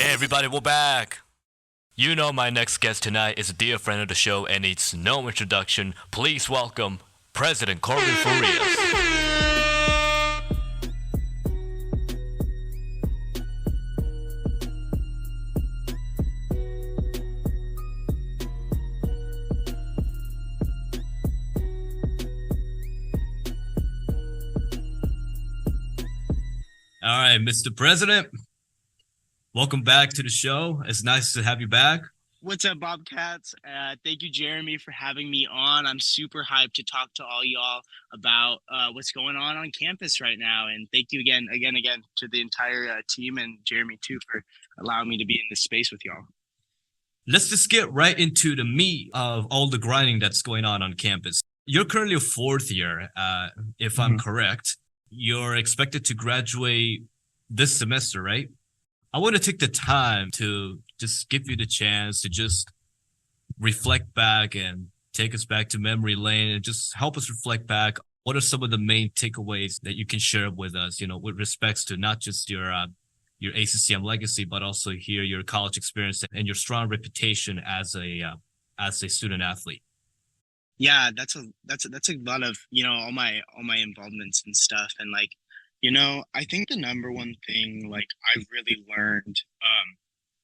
Hey everybody, we're back! You know my next guest tonight is a dear friend of the show and needs no introduction. Please welcome President Corbin Farias. All right, Mr. President, welcome back to the show. It's nice to have you back. What's up, Bobcats? Thank you, Jeremy, for having me on. I'm super hyped to talk to all y'all about what's going on campus right now. And thank you again to the entire team and Jeremy, too, for allowing me to be in this space with y'all. Let's just get right into the meat of all the grinding that's going on campus. You're currently a fourth year, if I'm correct. You're expected to graduate this semester, right? I want to take the time to just give you the chance to just reflect back and take us back to memory lane and just help us reflect back. What are some of the main takeaways that you can share with us, with respects to not just your ACCM legacy, but also here your college experience and your strong reputation as a student athlete? Yeah, that's a lot of all my involvements and stuff, and I think the number one thing I've really learned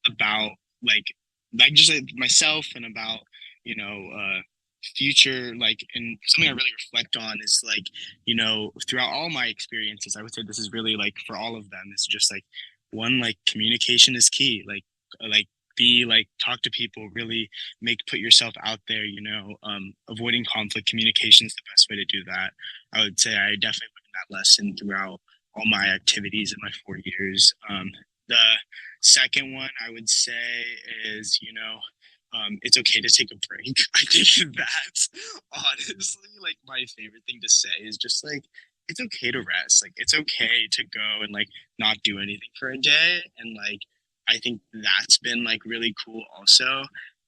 about just myself and about future, and something I really reflect on is throughout all my experiences, I would say this is really for all of them, it's just one, communication is key. Talk to people, really put yourself out there, avoiding conflict. Communication is the best way to do that. I would say I definitely learned that lesson throughout all my activities in my 4 years. The second one I would say is, it's okay to take a break. I think that's honestly my favorite thing to say is just it's okay to rest. It's okay to go and not do anything for a day. And I think that's been really cool also.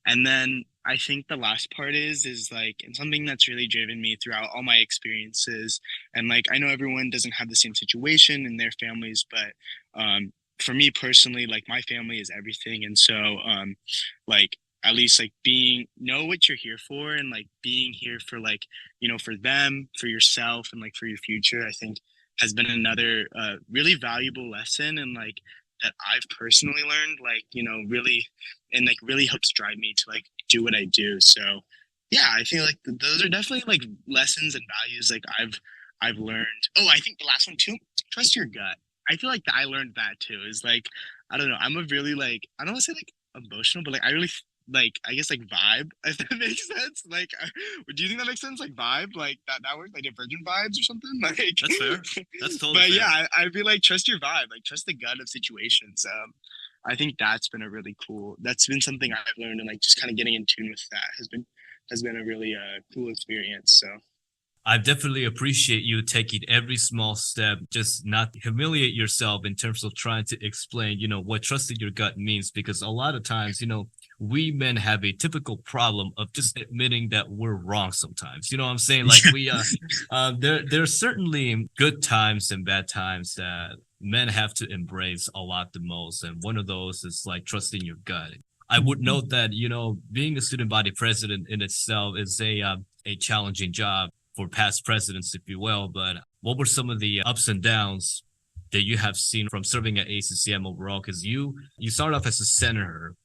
And then I think the last part is and something that's really driven me throughout all my experiences. And I know everyone doesn't have the same situation in their families, but for me personally, my family is everything. And so at least know what you're here for, and being here for for them, for yourself, and for your future, I think has been another really valuable lesson, and that I've personally learned, really, and really helps drive me to do what I do. So yeah, I feel those are definitely lessons and values I've learned. Oh, I think the last one too, trust your gut. I feel I learned that too. Is I don't know, I'm a really I don't want to say emotional, but I really I guess vibe, if that makes sense. Do you think that makes sense? Vibe, that works, divergent vibes or something. That's fair. That's totally but fair. Yeah, I'd be trust your vibe, trust the gut of situations. I think that's been that's been something I've learned, and just kind of getting in tune with that has been a really cool experience. So I definitely appreciate you taking every small step, just not humiliate yourself in terms of trying to explain, what trusting your gut means, because a lot of times, we men have a typical problem of just admitting that we're wrong sometimes. You know what I'm saying? There's certainly good times and bad times that men have to embrace a lot the most. And one of those is trusting your gut. I would note that, being a student body president in itself is a challenging job for past presidents, if you will. But what were some of the ups and downs that you have seen from serving at ASUCM overall? Because you started off as a senator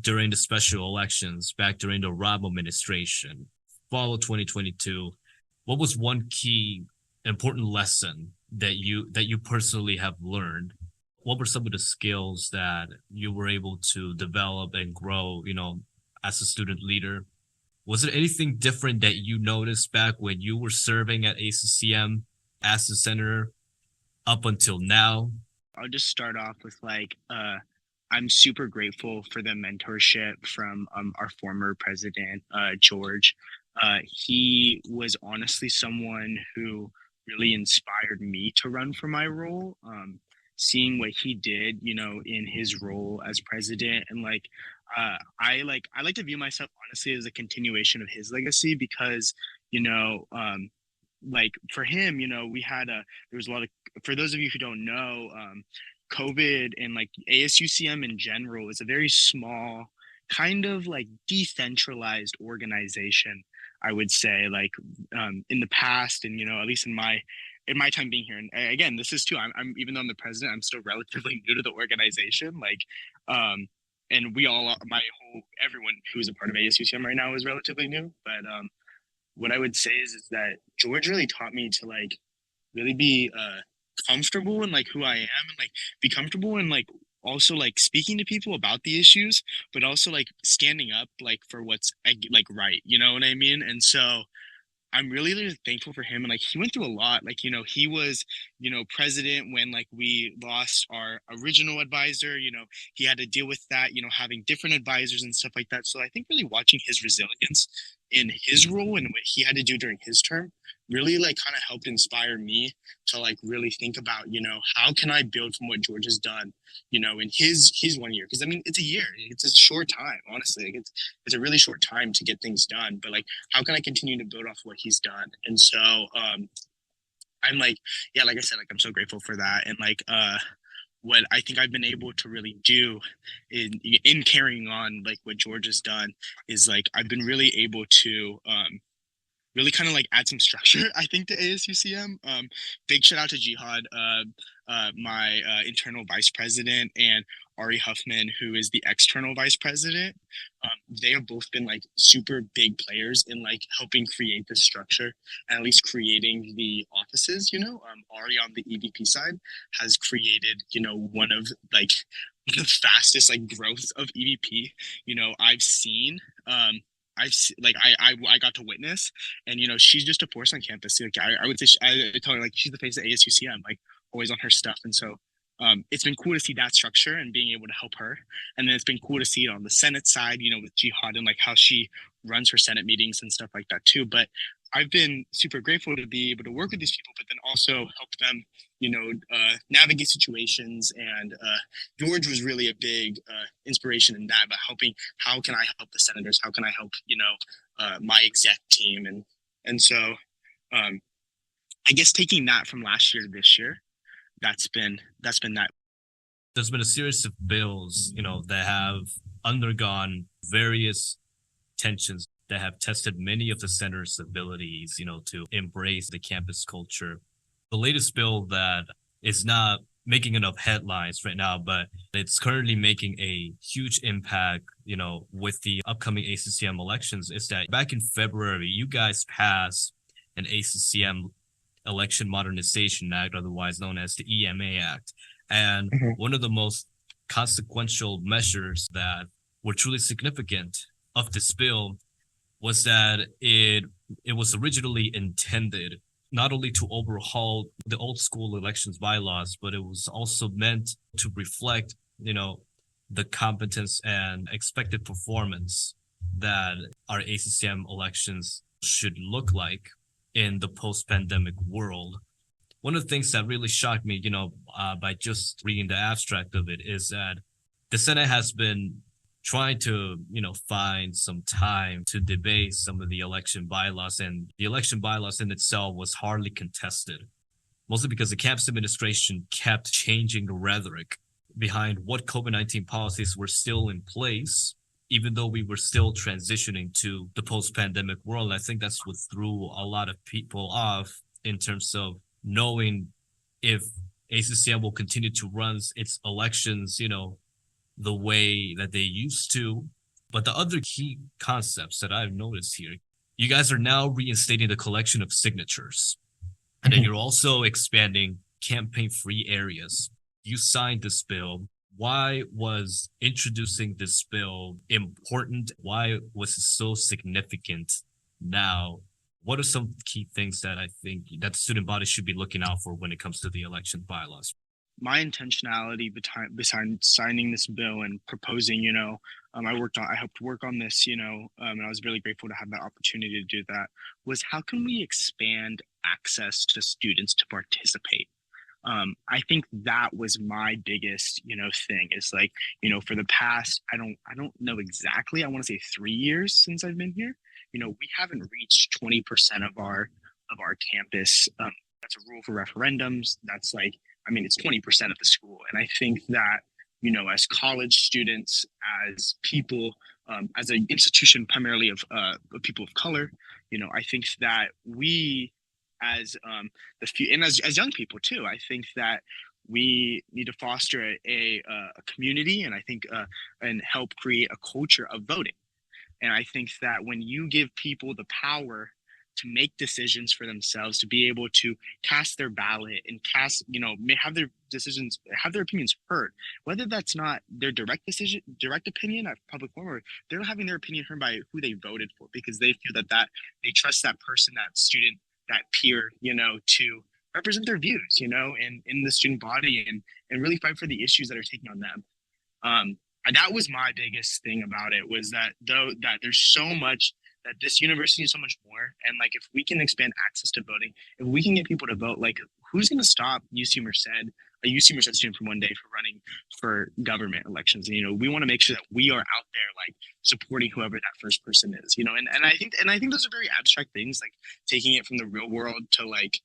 during the special elections back during the Obama administration, fall of 2022. What was one key important lesson that you personally have learned? What were some of the skills that you were able to develop and grow, as a student leader? Was there anything different that you noticed back when you were serving at ASUCM as a senator up until now? I'll just start off with I'm super grateful for the mentorship from our former president, George. He was honestly someone who really inspired me to run for my role. Seeing what he did, in his role as president, and I like to view myself honestly as a continuation of his legacy, because for him, we had there was a lot of, for those of you who don't know, COVID and like ASUCM in general is a very small, kind of like decentralized organization, I would say. Like in the past, and at least in my time being here, and again, this is too. I'm even though I'm the president, I'm still relatively new to the organization. Like, and we all, everyone who's a part of ASUCM right now is relatively new. But what I would say is that George really taught me to like really be comfortable in like who I am, and like be comfortable in like also like speaking to people about the issues, but also like standing up like for what's like right. You know what I mean? And so I'm really, really thankful for him. And like he went through a lot. Like, he was, president when like we lost our original advisor. He had to deal with that, having different advisors and stuff like that. So I think really watching his resilience in his role and what he had to do during his term really like kind of helped inspire me to like really think about, how can I build from what George has done, in his 1 year. Cause I mean, it's a year, it's a short time, honestly. Like, it's a really short time to get things done, but like, how can I continue to build off what he's done? And so, I'm like, yeah, like I said, like, I'm so grateful for that. And like, what I think I've been able to really do in carrying on like what George has done is like I've been really able to really kind of like add some structure, I think, to ASUCM. Big shout out to Jihad, my internal vice president, and Ari Huffman, who is the external vice president. They have both been like super big players in like helping create this structure and at least creating the offices. Ari on the EVP side has created, one of like the fastest like growth of EVP, I've seen. I got to witness, and she's just a force on campus. Like I would say, I tell her like she's the face of ASUCM, like always on her stuff, and so it's been cool to see that structure and being able to help her, and then it's been cool to see it on the Senate side, with Jihad and like how she runs her Senate meetings and stuff like that too. But I've been super grateful to be able to work with these people, but then also help them, navigate situations. And George was really a big inspiration in that, about helping. How can I help the senators? How can I help, my exec team? And so, I guess taking that from last year to this year, that's been that. There's been a series of bills, that have undergone various tensions, that have tested many of the center's abilities, to embrace the campus culture. The latest bill that is not making enough headlines right now, but it's currently making a huge impact, with the upcoming ASUCM elections, is that back in February, you guys passed an ASUCM Election Modernization Act, otherwise known as the EMA Act. And one of the most consequential measures that were truly significant of this bill was that it was originally intended not only to overhaul the old school elections bylaws, but it was also meant to reflect, the competence and expected performance that our ACCM elections should look like in the post-pandemic world. One of the things that really shocked me, by just reading the abstract of it, is that the Senate has been trying to, find some time to debate some of the election bylaws, and the election bylaws in itself was hardly contested, mostly because the campus administration kept changing the rhetoric behind what COVID-19 policies were still in place, even though we were still transitioning to the post-pandemic world. I think that's what threw a lot of people off in terms of knowing if ACCM will continue to run its elections, the way that they used to. But the other key concepts that I've noticed here, you guys are now reinstating the collection of signatures, and then you're also expanding campaign-free areas. You signed this bill. Why was introducing this bill important? Why was it so significant now? What are some key things that I think that the student body should be looking out for when it comes to the election bylaws? My intentionality behind signing this bill and proposing, I helped work on this, and I was really grateful to have that opportunity to do that, was how can we expand access to students to participate? I think that was my biggest, thing, is like, for the past, I don't know exactly, I want to say 3 years since I've been here, we haven't reached 20% of our campus, that's a rule for referendums. That's like, I mean, it's 20% of the school. And I think that, you know, as college students, as people, as an institution primarily of people of color, you know, I think that we, as the few, and as young people too, I think that we need to foster a community, and I think and help create a culture of voting. And I think that when you give people the power to make decisions for themselves, to be able to cast their ballot and cast, you know, may have their decisions, have their opinions heard, whether that's not their direct opinion at public forum, or they're not having their opinion heard by who they voted for, because they feel that they trust that person, that student, that peer, you know, to represent their views, you know, in the student body, and really fight for the issues that are taking on them. And that was my biggest thing about it, was that that there's so much, that this university is so much more. And like, if we can expand access to voting, if we can get people to vote, like, who's going to stop a UC Merced student from one day for running for government elections? And, you know, we want to make sure that we are out there like supporting whoever that first person is, you know. And I think those are very abstract things, like taking it from the real world to like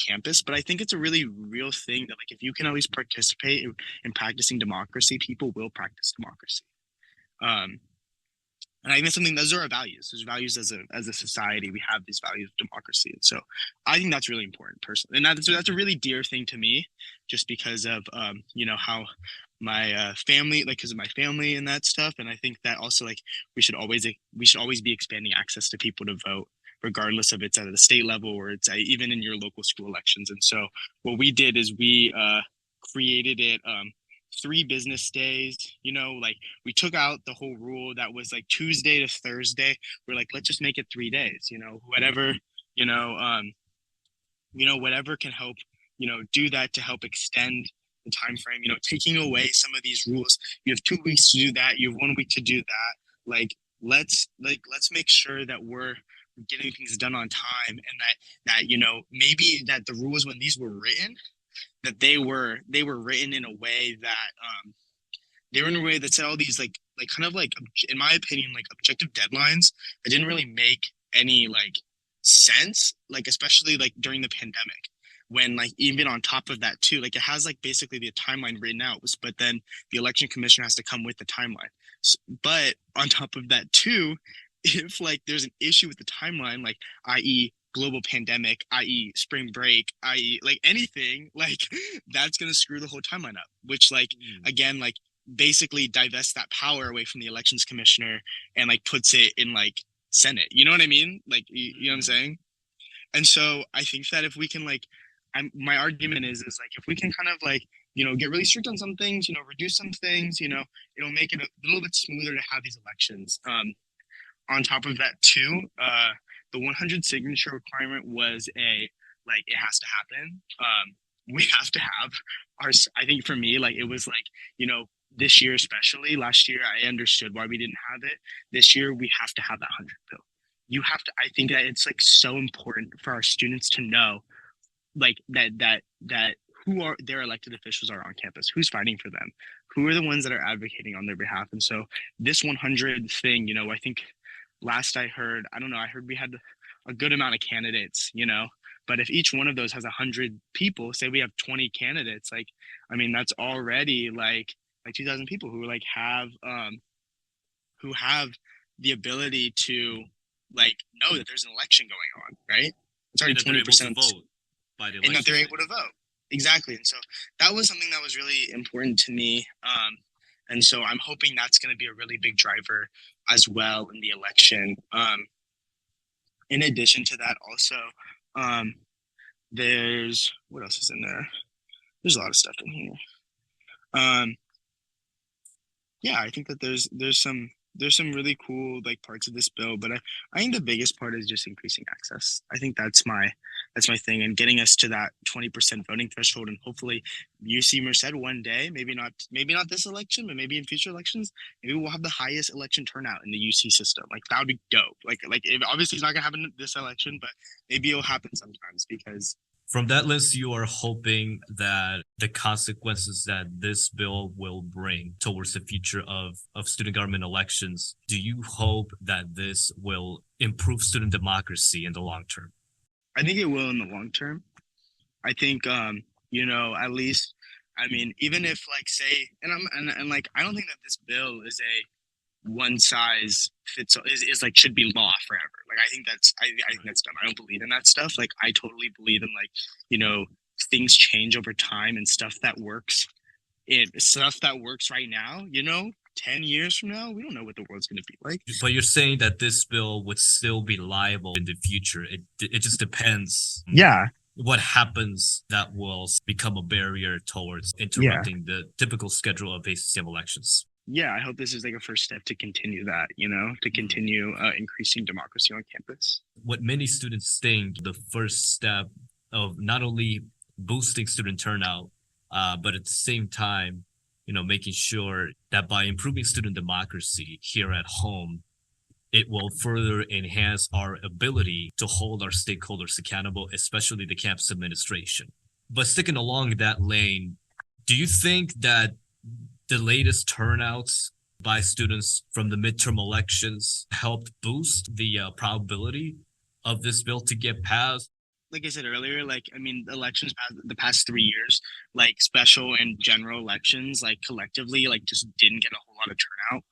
campus. But I think it's a really real thing that, like, if you can at least participate in practicing democracy, people will practice democracy. And I think that's something, those are our values. There's values as a society. We have these values of democracy. And so I think that's really important personally. And that's a really dear thing to me, just because of, you know, how my family, like, because of my family and that stuff. And I think that also, like, we should always be expanding access to people to vote, regardless of it's at the state level or it's even in your local school elections. And so what we did is we created it 3 business days, you know, like we took out the whole rule that was like Tuesday to Thursday. We're like, let's just make it 3 days, you know, whatever, you know, whatever can help, you know, do that to help extend the time frame, you know, taking away some of these rules. You have 2 weeks to do that. You have 1 week to do that. Like, let's make sure that we're getting things done on time, and that, you know, maybe that the rules, when these were written, that they were written in a way that said all these like kind of like, in my opinion, like objective deadlines that didn't really make any like sense, like especially like during the pandemic, when like even on top of that too, like it has like basically the timeline written out, but then the election commissioner has to come with the timeline. But on top of that too, if like there's an issue with the timeline, like i.e. global pandemic, i.e. spring break, i.e. like anything, like that's going to screw the whole timeline up, which like, again, like basically divests that power away from the elections commissioner and like puts it in like Senate. You know what I mean? Like, you know what I'm saying? And so I think that if we can like, my argument is like, if we can kind of like, you know, get really strict on some things, you know, reduce some things, you know, it'll make it a little bit smoother to have these elections. On top of that too, the 100 signature requirement was like, it has to happen. We have to have I think for me, like, it was like, you know, this year, especially last year, I understood why we didn't have it. This year, we have to have that 100 bill. You have to, I think that it's like so important for our students to know, like that who are their elected officials are on campus, who's fighting for them, who are the ones that are advocating on their behalf. And so this 100 thing, you know, I think last I heard, I don't know, I heard we had a good amount of candidates, you know, but if each one of those has 100 people, say we have 20 candidates, like, I mean, that's already like 2,000 people who like have the ability to like know that there's an election going on, right? It's already 20% vote by the election, and that they're able to vote. Exactly. And so that was something that was really important to me. And so I'm hoping that's going to be a really big driver as well in the election. In addition to that, also, there's, what else is in there? There's a lot of stuff in here. Yeah, I think that there's some really cool like parts of this bill, but I think the biggest part is just increasing access. I think that's my thing, and getting us to that 20% voting threshold, and hopefully UC Merced one day, maybe not this election, but maybe in future elections, maybe we'll have the highest election turnout in the UC system. Like, that would be dope. Like it, obviously it's not gonna happen this election, but maybe it'll happen sometimes, because from that list, you are hoping that the consequences that this bill will bring towards the future of student government elections, do you hope that this will improve student democracy in the long term? I think it will in the long term. I think at least, I mean, even if like say, and like I don't think that this bill is a one size fits all, is like should be law forever. Like I think that's dumb. I don't believe in that stuff. Like I totally believe in like, you know, things change over time and stuff that works right now, 10 years from now, we don't know what the world's going to be like. But you're saying that this bill would still be liable in the future. It just depends. Yeah. What happens that will become a barrier towards interrupting the typical schedule of ACCM elections. Yeah, I hope this is like a first step to continue that, to continue increasing democracy on campus. What many students think the first step of not only boosting student turnout, but at the same time, making sure that by improving student democracy here at home, it will further enhance our ability to hold our stakeholders accountable, especially the campus administration. But sticking along that lane, do you think that the latest turnouts by students from the midterm elections helped boost the probability of this bill to get passed? Like I said earlier, like, I mean, elections the past 3 years, like special and general elections, like collectively, like just didn't get a whole lot of turnout.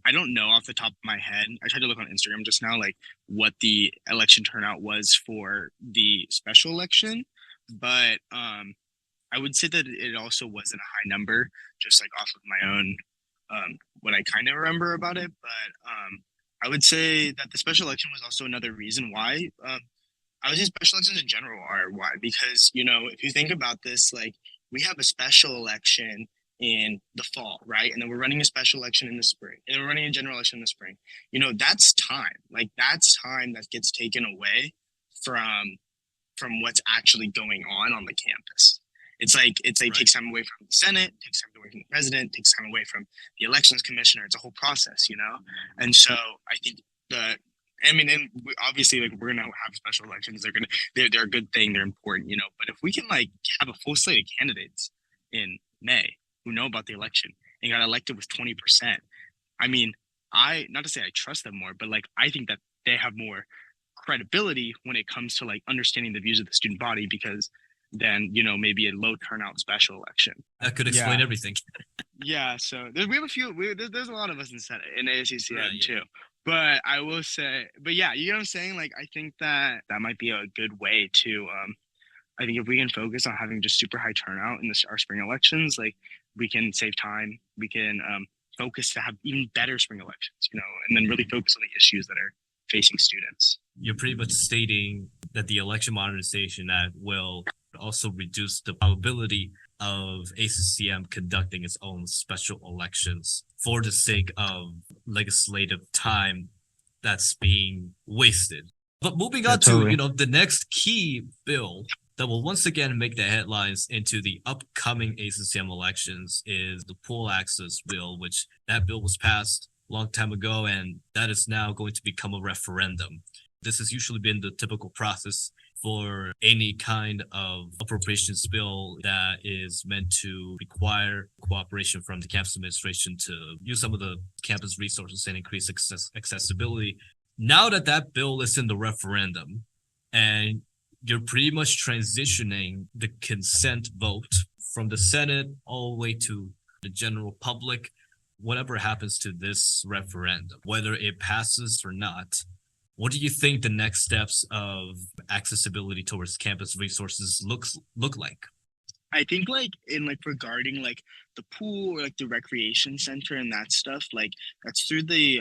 I don't know off the top of my head. I tried to look on Instagram just now, like what the election turnout was for the special election, but I would say that it also wasn't a high number, just like off of my own what I kind of remember about it. But I would say that the special election was also another reason why. I would say special elections in general are why, because if you think about this, like we have a special election in the fall, right? And then we're running a special election in the spring, and then we're running a general election in the spring. That's time. Like that's time that gets taken away from what's actually going on the campus. It's like right. Takes time away from the Senate, takes time away from the president, takes time away from the elections commissioner. It's a whole process, And so I think and obviously, like we're gonna have special elections. They're a good thing. They're important, But if we can like have a full slate of candidates in May who know about the election and got elected with 20%, I mean, not to say I trust them more, but like I think that they have more credibility when it comes to like understanding the views of the student body, because then maybe a low turnout special election that could explain everything. Yeah, so we have a few. There's a lot of us in ASUCM too. But I will say, but yeah, you know what I'm saying? Like, I think that might be a good way to, I think if we can focus on having just super high turnout in our spring elections, like we can save time, we can focus to have even better spring elections, and then really focus on the issues that are facing students. You're pretty much stating that the election modernization act will also reduce the probability of ASUCM conducting its own special elections for the sake of legislative time that's being wasted. But moving on to, the next key bill that will once again make the headlines into the upcoming ASUCM elections is the pool access bill, which that bill was passed a long time ago, and that is now going to become a referendum. This has usually been the typical process for any kind of appropriations bill that is meant to require cooperation from the campus administration to use some of the campus resources and increase accessibility. Now that bill is in the referendum, and you're pretty much transitioning the consent vote from the Senate all the way to the general public, whatever happens to this referendum, whether it passes or not, what do you think the next steps of accessibility towards campus resources look like? I think like regarding like the pool or like the recreation center and that stuff, like that's through the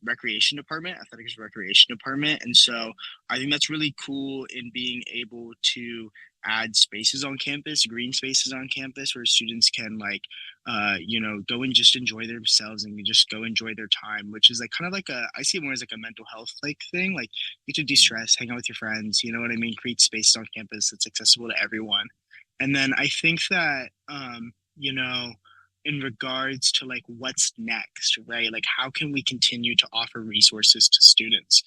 recreation department, athletics recreation department. And so I think that's really cool in being able to add spaces on campus, green spaces on campus where students can like, go and just enjoy themselves and just go enjoy their time, which is like kind of like I see it more as like a mental health like thing, like you get to de-stress, hang out with your friends, you know what I mean? Create spaces on campus that's accessible to everyone. And then I think that, in regards to like what's next, right? Like how can we continue to offer resources to students?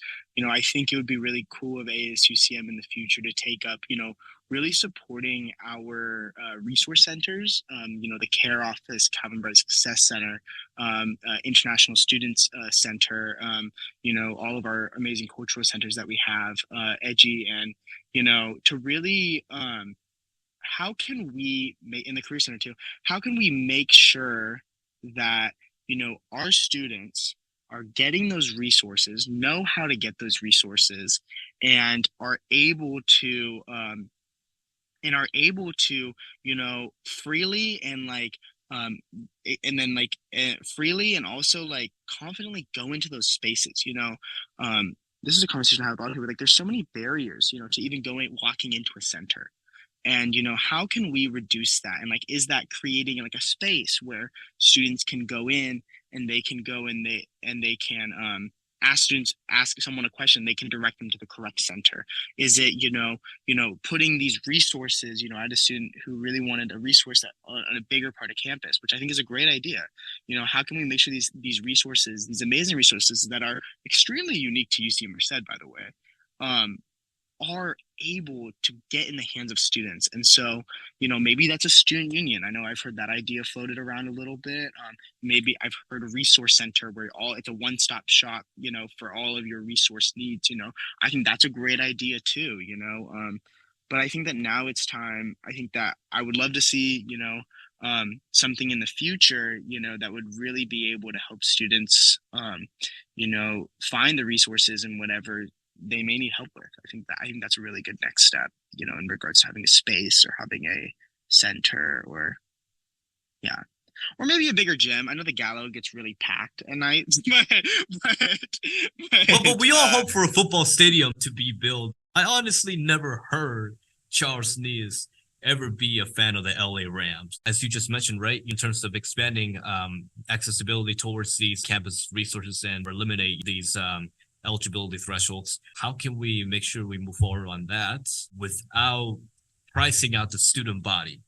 I think it would be really cool of ASUCM in the future to take up, really supporting our resource centers, the care office, Calvin Bright Success Center, International Students Center, all of our amazing cultural centers that we have, EDGI, and, to really, how can we make in the Career Center too, how can we make sure that, our students are getting those resources, know how to get those resources, and are able to, freely and like, and then like freely and also like confidently go into those spaces. This is a conversation I have with a lot of people. Like, there's so many barriers, to even walking into a center. And how can we reduce that? And like, is that creating like a space where students can go in and they can go and they can ask someone a question, they can direct them to the correct center? Is it putting these resources? I had a student who really wanted a resource that on a bigger part of campus, which I think is a great idea. How can we make sure these resources, these amazing resources that are extremely unique to UC Merced, by the way, are able to get in the hands of students? And so, maybe that's a student union. I know I've heard that idea floated around a little bit. Maybe I've heard a resource center where it's a one-stop shop, for all of your resource needs. I think that's a great idea too. But I think that now it's time. I think that I would love to see, something in the future, that would really be able to help students, find the resources and whatever they may need help with. I think that's a really good next step, in regards to having a space or having a center, or yeah, or maybe a bigger gym. I know the Gallo gets really packed at night, But we all hope for a football stadium to be built. I honestly never heard Charles Nees ever be a fan of the LA Rams, as you just mentioned, right? In terms of expanding accessibility towards these campus resources and eliminate these eligibility thresholds. How can we make sure we move forward on that without pricing out the student body?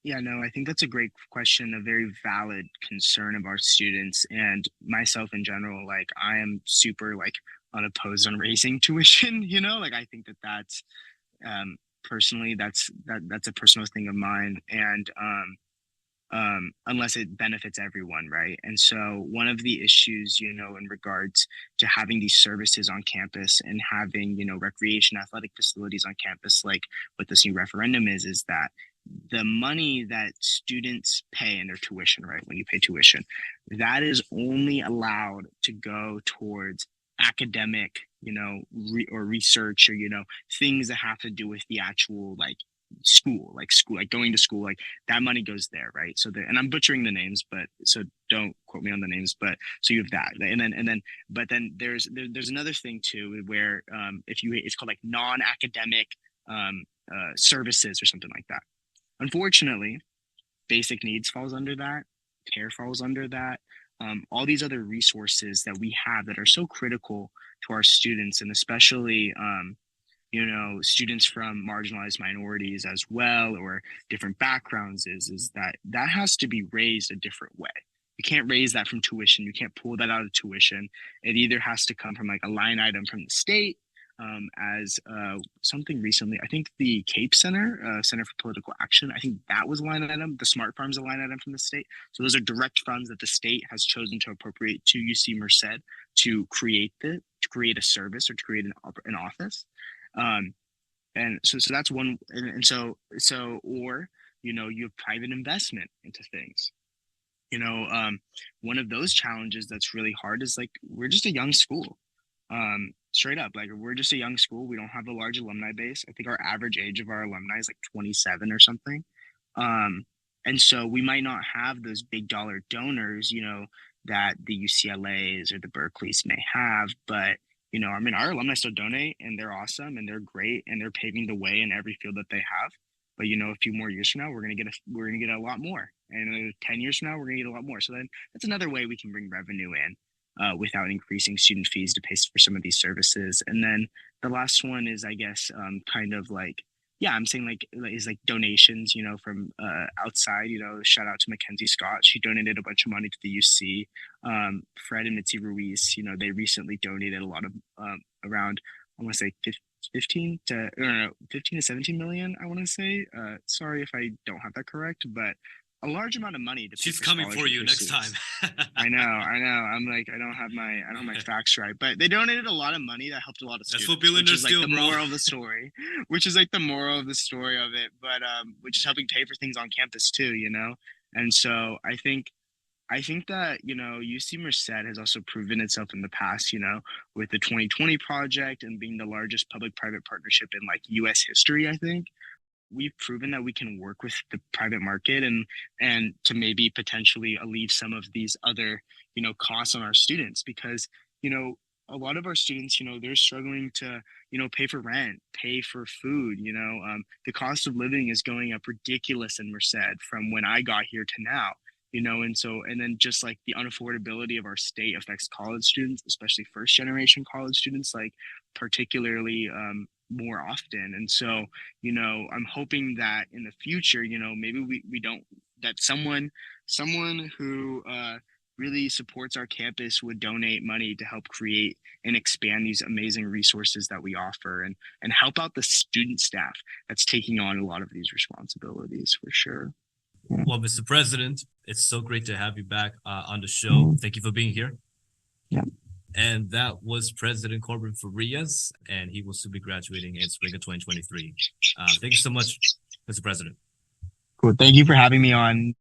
Yeah, no, I think that's a great question, a very valid concern of our students and myself in general. Like, I am super like unopposed on raising tuition, like I think that that's personally that's a personal thing of mine. And unless it benefits everyone, right? And so one of the issues, in regards to having these services on campus and having, recreation athletic facilities on campus, like what this new referendum is that the money that students pay in their tuition, right? When you pay tuition, that is only allowed to go towards academic, or research, or, things that have to do with the actual school, like going to school, like that money goes there, right? So and I'm butchering the names, but so don't quote me on the names, but so you have that, but then there's another thing too, where it's called like non-academic services or something like that. Unfortunately, basic needs falls under that, care falls under that. All these other resources that we have that are so critical to our students, and especially students from marginalized minorities as well, or different backgrounds, is that has to be raised a different way. You can't raise that from tuition. You can't pull that out of tuition. It either has to come from like a line item from the state, as something recently, I think the CAPE Center, Center for Political Action, I think that was a line item. The Smart Farms a line item from the state. So those are direct funds that the state has chosen to appropriate to UC Merced to create a service, or to create an office. And so that's one. And so, or, you have private investment into things. One of those challenges that's really hard is like, we're just a young school. Straight up, like, we're just a young school. We don't have a large alumni base. I think our average age of our alumni is like 27 or something. And so we might not have those big dollar donors, that the UCLAs or the Berkeleys may have, but our alumni still donate, and they're awesome, and they're great, and they're paving the way in every field that they have. But a few more years from now, we're gonna get a lot more, and 10 years from now, we're gonna get a lot more. So then that's another way we can bring revenue in, without increasing student fees to pay for some of these services. And then the last one is, I guess, kind of like, yeah, I'm saying like is like donations, from outside. Shout out to Mackenzie Scott. She donated a bunch of money to the UC. Fred and Mitzi Ruiz, they recently donated a lot of around, I want to say 15 to 17 million, I want to say. Sorry if I don't have that correct, but a large amount of money to pay She's for coming for you next students. time. I know. I'm like, I don't have my facts right, but they donated a lot of money that helped a lot of That's students, what which billionaires is like do, the bro. moral of the story, which is like the moral of the story of it. But which is helping pay for things on campus too, you know. And so I think that, you know, UC Merced has also proven itself in the past, you know, with the 2020 project and being the largest public-private partnership in like US history, I think. We've proven that we can work with the private market and to maybe potentially alleviate some of these other, you know, costs on our students because, you know, a lot of our students, you know, they're struggling to, you know, pay for rent, pay for food, you know, the cost of living is going up ridiculous in Merced from when I got here to now, you know, and so and then just like the unaffordability of our state affects college students, especially first generation college students, like particularly more often. And so, you know, I'm hoping that in the future, you know, maybe we don't that someone who really supports our campus would donate money to help create and expand these amazing resources that we offer and help out the student staff that's taking on a lot of these responsibilities for sure. Well, Mr. President, it's so great to have you back on the show. Thank you for being here. Yeah. And that was President Corbin Farias, and he will soon be graduating in spring of 2023. Thank you so much, Mr. President. Cool. Thank you for having me on.